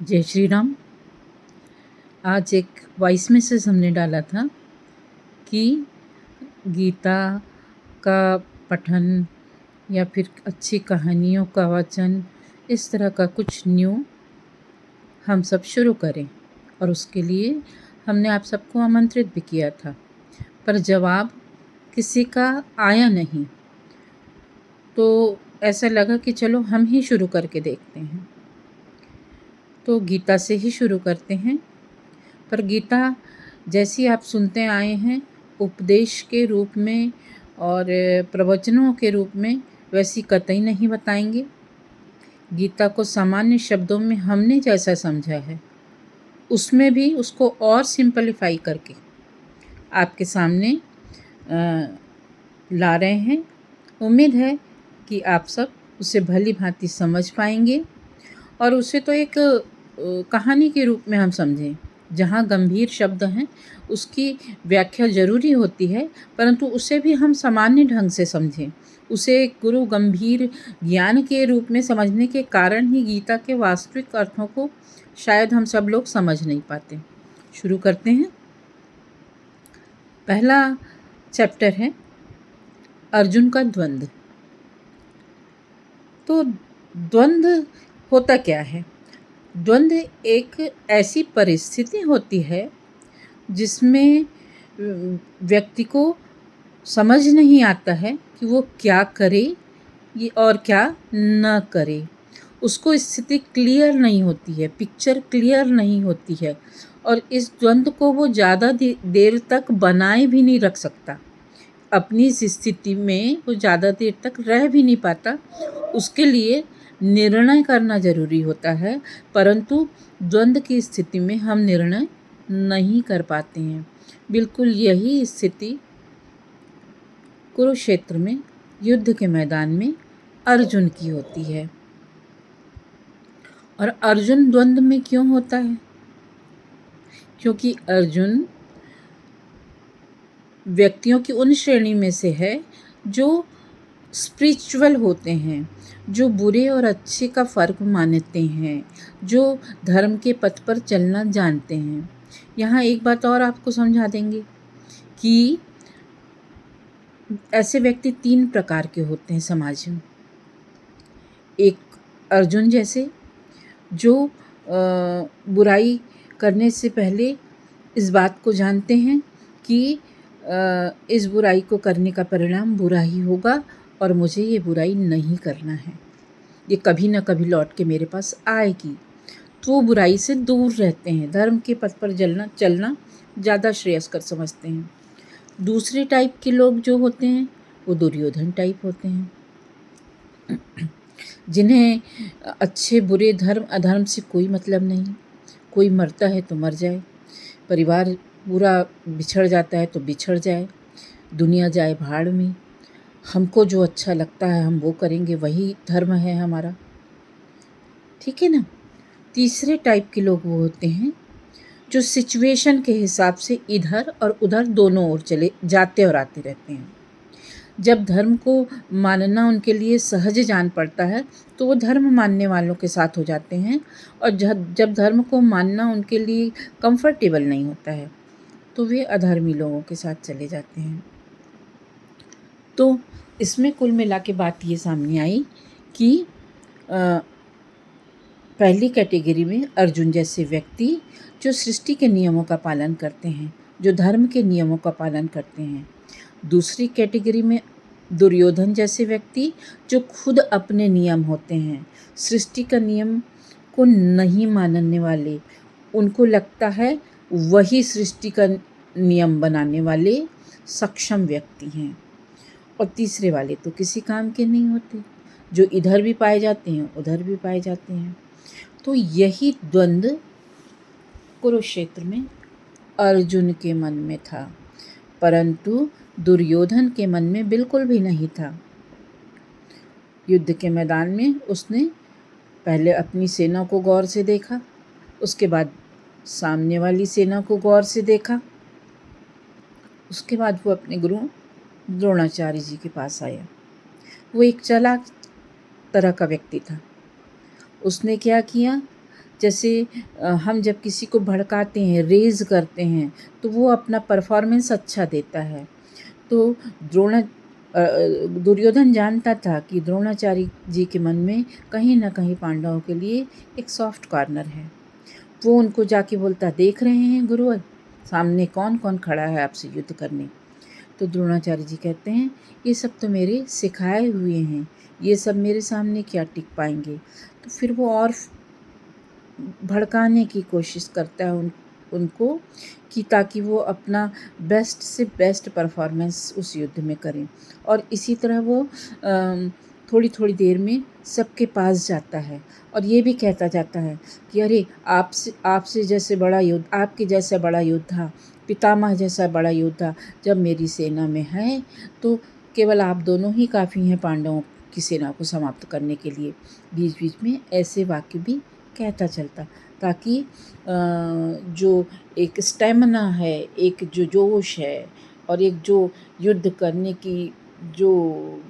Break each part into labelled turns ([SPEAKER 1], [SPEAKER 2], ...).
[SPEAKER 1] जय श्री राम। आज एक वॉइस मैसेज हमने डाला था कि गीता का पठन या फिर अच्छी कहानियों का वाचन, इस तरह का कुछ न्यू हम सब शुरू करें, और उसके लिए हमने आप सबको आमंत्रित भी किया था, पर जवाब किसी का आया नहीं। तो ऐसा लगा कि चलो हम ही शुरू करके देखते हैं। तो गीता से ही शुरू करते हैं। पर गीता जैसी आप सुनते आए हैं उपदेश के रूप में और प्रवचनों के रूप में, वैसी कतई नहीं बताएंगे। गीता को सामान्य शब्दों में हमने जैसा समझा है उसमें भी उसको और सिंपलीफाई करके आपके सामने ला रहे हैं। उम्मीद है कि आप सब उसे भली भांति समझ पाएंगे और उसे तो एक कहानी के रूप में हम समझें। जहाँ गंभीर शब्द हैं उसकी व्याख्या ज़रूरी होती है, परंतु उसे भी हम सामान्य ढंग से समझें। उसे गुरु गंभीर ज्ञान के रूप में समझने के कारण ही गीता के वास्तविक अर्थों को शायद हम सब लोग समझ नहीं पाते। शुरू करते हैं। पहला चैप्टर है अर्जुन का द्वंद्व। तो द्वंद्व होता क्या है? द्वंद्व एक ऐसी परिस्थिति होती है जिसमें व्यक्ति को समझ नहीं आता है कि वो क्या करे ये और क्या न करे। उसको स्थिति क्लियर नहीं होती है, पिक्चर क्लियर नहीं होती है, और इस द्वंद्व को वो ज़्यादा देर तक बनाए भी नहीं रख सकता। अपनी इस स्थिति में वो ज़्यादा देर तक रह भी नहीं पाता। उसके लिए निर्णय करना ज़रूरी होता है, परंतु द्वंद्व की स्थिति में हम निर्णय नहीं कर पाते हैं। बिल्कुल यही स्थिति कुरुक्षेत्र में युद्ध के मैदान में अर्जुन की होती है। और अर्जुन द्वंद्व में क्यों होता है? क्योंकि अर्जुन व्यक्तियों की उन श्रेणी में से है जो स्पिरिचुअल होते हैं, जो बुरे और अच्छे का फ़र्क मानते हैं, जो धर्म के पथ पर चलना जानते हैं। यहाँ एक बात और आपको समझा देंगे कि ऐसे व्यक्ति 3 प्रकार के होते हैं समाज में। एक अर्जुन जैसे, जो बुराई करने से पहले इस बात को जानते हैं कि इस बुराई को करने का परिणाम बुरा ही होगा और मुझे ये बुराई नहीं करना है, ये कभी ना कभी लौट के मेरे पास आएगी। तो वो बुराई से दूर रहते हैं, धर्म के पथ पर चलना ज़्यादा श्रेयस्कर समझते हैं। दूसरे टाइप के लोग जो होते हैं वो दुर्योधन टाइप होते हैं, जिन्हें अच्छे बुरे धर्म अधर्म से कोई मतलब नहीं। कोई मरता है तो मर जाए, परिवार पूरा बिछड़ जाता है तो बिछड़ जाए, दुनिया जाए भाड़ में, हमको जो अच्छा लगता है हम वो करेंगे, वही धर्म है हमारा। ठीक है ना। तीसरे टाइप के लोग वो होते हैं जो सिचुएशन के हिसाब से इधर और उधर दोनों ओर चले जाते और आते रहते हैं। जब धर्म को मानना उनके लिए सहज जान पड़ता है तो वो धर्म मानने वालों के साथ हो जाते हैं, और जब धर्म को मानना उनके लिए कंफर्टेबल नहीं होता है तो वे अधर्मी लोगों के साथ चले जाते हैं। तो इसमें कुल मिला के बात ये सामने आई कि पहली कैटेगरी में अर्जुन जैसे व्यक्ति जो सृष्टि के नियमों का पालन करते हैं, जो धर्म के नियमों का पालन करते हैं। दूसरी कैटेगरी में दुर्योधन जैसे व्यक्ति जो खुद अपने नियम होते हैं, सृष्टि का नियम को नहीं मानने वाले, उनको लगता है वही सृष्टि का नियम बनाने वाले सक्षम व्यक्ति हैं। और तीसरे वाले तो किसी काम के नहीं होते, जो इधर भी पाए जाते हैं उधर भी पाए जाते हैं। तो यही द्वंद्व कुरुक्षेत्र में अर्जुन के मन में था, परंतु दुर्योधन के मन में बिल्कुल भी नहीं था। युद्ध के मैदान में उसने पहले अपनी सेना को गौर से देखा, उसके बाद सामने वाली सेना को गौर से देखा, उसके बाद वो अपने गुरु द्रोणाचार्य जी के पास आया। वो एक चालाक तरह का व्यक्ति था। उसने क्या किया जैसे हम जब किसी को भड़काते हैं, रेज़ करते हैं, तो वो अपना परफ़ॉर्मेंस अच्छा देता है। तो दुर्योधन जानता था कि द्रोणाचार्य जी के मन में कहीं न कहीं पांडवों के लिए एक सॉफ्ट कॉर्नर है। वो उनको जाके बोलता, देख रहे हैं गुरुवर, सामने कौन-कौन खड़ा है आपसे युद्ध करने। तो द्रोणाचार्य जी कहते हैं, ये सब तो मेरे सिखाए हुए हैं, ये सब मेरे सामने क्या टिक पाएँगे। तो फिर वो और भड़काने की कोशिश करता है उनको कि ताकि वो अपना बेस्ट से बेस्ट परफॉर्मेंस उस युद्ध में करें। और इसी तरह वो थोड़ी-थोड़ी देर में सबके पास जाता है और ये भी कहता जाता है कि अरे आपसे आपसे जैसे बड़ा योद्धा, आपके जैसा बड़ा योद्धा, पितामह जैसा बड़ा योद्धा जब मेरी सेना में है, तो केवल आप दोनों ही काफ़ी हैं पांडवों की सेना को समाप्त करने के लिए। बीच-बीच में ऐसे वाक्य भी कहता चलता, ताकि जो एक स्टैमिना है, एक जो जोश है और एक जो युद्ध करने की जो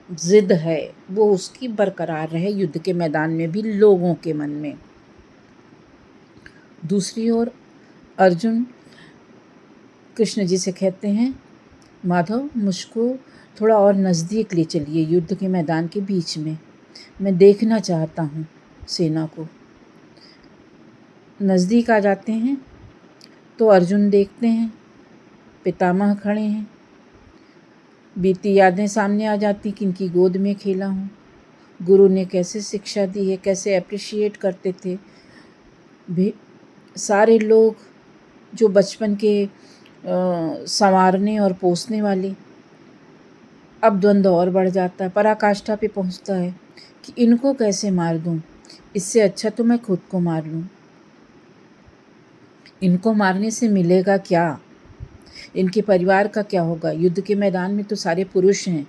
[SPEAKER 1] ज़िद है, वो उसकी बरकरार रहे युद्ध के मैदान में भी लोगों के मन में। दूसरी ओर अर्जुन कृष्ण जी से कहते हैं, माधव मुझको थोड़ा और नज़दीक ले चलिए युद्ध के मैदान के बीच में, मैं देखना चाहता हूँ सेना को। नज़दीक आ जाते हैं तो अर्जुन देखते हैं पितामह खड़े हैं। बीती यादें सामने आ जाती कि इनकी गोद में खेला हूँ, गुरु ने कैसे शिक्षा दी है, कैसे अप्रिशिएट करते थे। भी सारे लोग जो बचपन के संवारने और पोसने वाले, अब द्वंद्व और बढ़ जाता है, पराकाष्ठा पे पहुँचता है कि इनको कैसे मार दूँ, इससे अच्छा तो मैं खुद को मार लूँ। इनको मारने से मिलेगा क्या, इनके परिवार का क्या होगा। युद्ध के मैदान में तो सारे पुरुष हैं,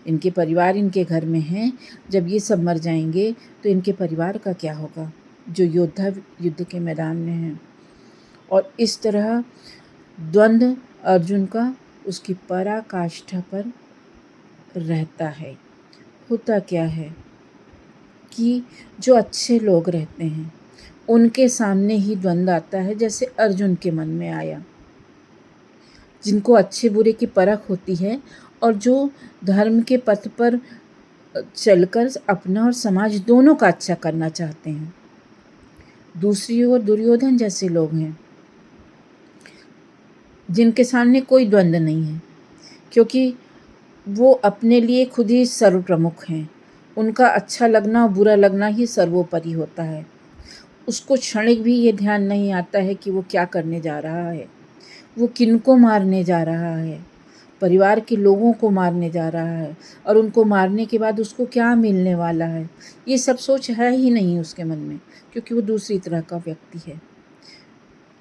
[SPEAKER 1] इनके परिवार इनके घर में हैं, जब ये सब मर जाएंगे तो इनके परिवार का क्या होगा जो योद्धा युद्ध के मैदान में हैं। और इस तरह द्वंद्व अर्जुन का उसकी पराकाष्ठा पर रहता है। होता क्या है कि जो अच्छे लोग रहते हैं उनके सामने ही द्वंद्व आता है, जैसे अर्जुन के मन में आया, जिनको अच्छे बुरे की परख होती है और जो धर्म के पथ पर चलकर अपना और समाज दोनों का अच्छा करना चाहते हैं। दूसरी ओर दुर्योधन जैसे लोग हैं जिनके सामने कोई द्वंद्व नहीं है, क्योंकि वो अपने लिए खुद ही सर्व प्रमुख हैं। उनका अच्छा लगना और बुरा लगना ही सर्वोपरि होता है। उसको क्षणिक भी ये ध्यान नहीं आता है कि वो क्या करने जा रहा है, वो किनको मारने जा रहा है, परिवार के लोगों को मारने जा रहा है और उनको मारने के बाद उसको क्या मिलने वाला है। ये सब सोच है ही नहीं उसके मन में, क्योंकि वो दूसरी तरह का व्यक्ति है।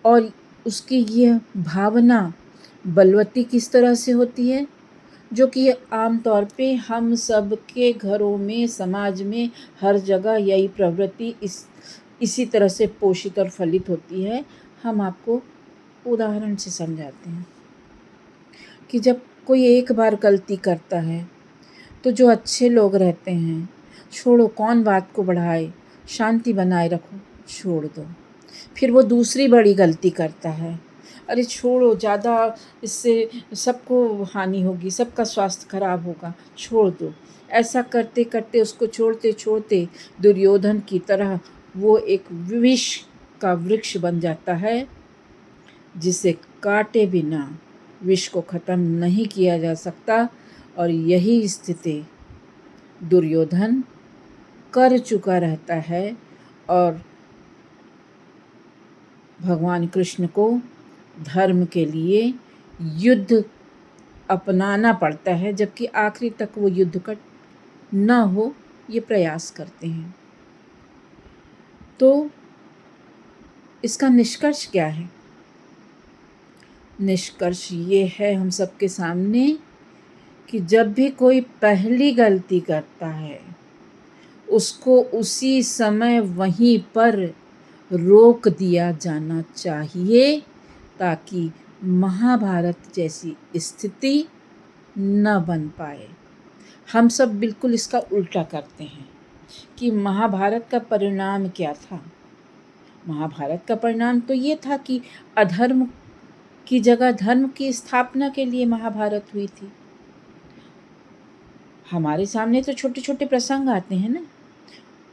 [SPEAKER 1] और उसकी यह भावना बलवती किस तरह से होती है, जो कि आम तौर पे हम सब के घरों में, समाज में, हर जगह यही प्रवृत्ति इसी तरह से पोषित और फलित होती है। हम आपको उदाहरण से समझाते हैं कि जब कोई एक बार गलती करता है तो जो अच्छे लोग रहते हैं, छोड़ो कौन बात को बढ़ाए, शांति बनाए रखो, छोड़ दो। फिर वो दूसरी बड़ी गलती करता है, अरे छोड़ो, ज़्यादा इससे सबको हानि होगी, सबका स्वास्थ्य खराब होगा, छोड़ दो। ऐसा करते करते उसको छोड़ते छोड़ते दुर्योधन की तरह वो एक विष का वृक्ष बन जाता है, जिसे काटे बिना विष को ख़त्म नहीं किया जा सकता। और यही स्थिति दुर्योधन कर चुका रहता है और भगवान कृष्ण को धर्म के लिए युद्ध अपनाना पड़ता है, जबकि आखिरी तक वो युद्ध का न हो ये प्रयास करते हैं। तो इसका निष्कर्ष क्या है? निष्कर्ष ये है हम सबके सामने कि जब भी कोई पहली गलती करता है उसको उसी समय वहीं पर रोक दिया जाना चाहिए, ताकि महाभारत जैसी स्थिति न बन पाए। हम सब बिल्कुल इसका उल्टा करते हैं कि महाभारत का परिणाम क्या था। महाभारत का परिणाम तो ये था कि अधर्म की जगह धर्म की स्थापना के लिए महाभारत हुई थी। हमारे सामने तो छोटे छोटे प्रसंग आते हैं ना,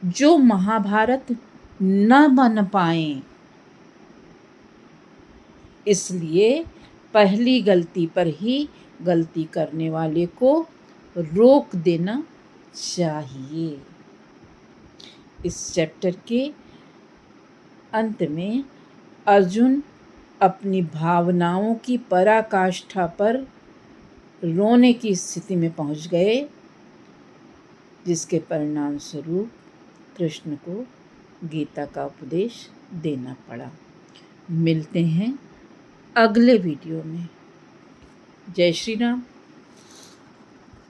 [SPEAKER 1] जो महाभारत न बन पाए, इसलिए पहली गलती पर ही गलती करने वाले को रोक देना चाहिए। इस चैप्टर के अंत में अर्जुन अपनी भावनाओं की पराकाष्ठा पर रोने की स्थिति में पहुंच गए, जिसके परिणाम स्वरूप कृष्ण को गीता का उपदेश देना पड़ा। मिलते हैं अगले वीडियो में। जय श्री राम।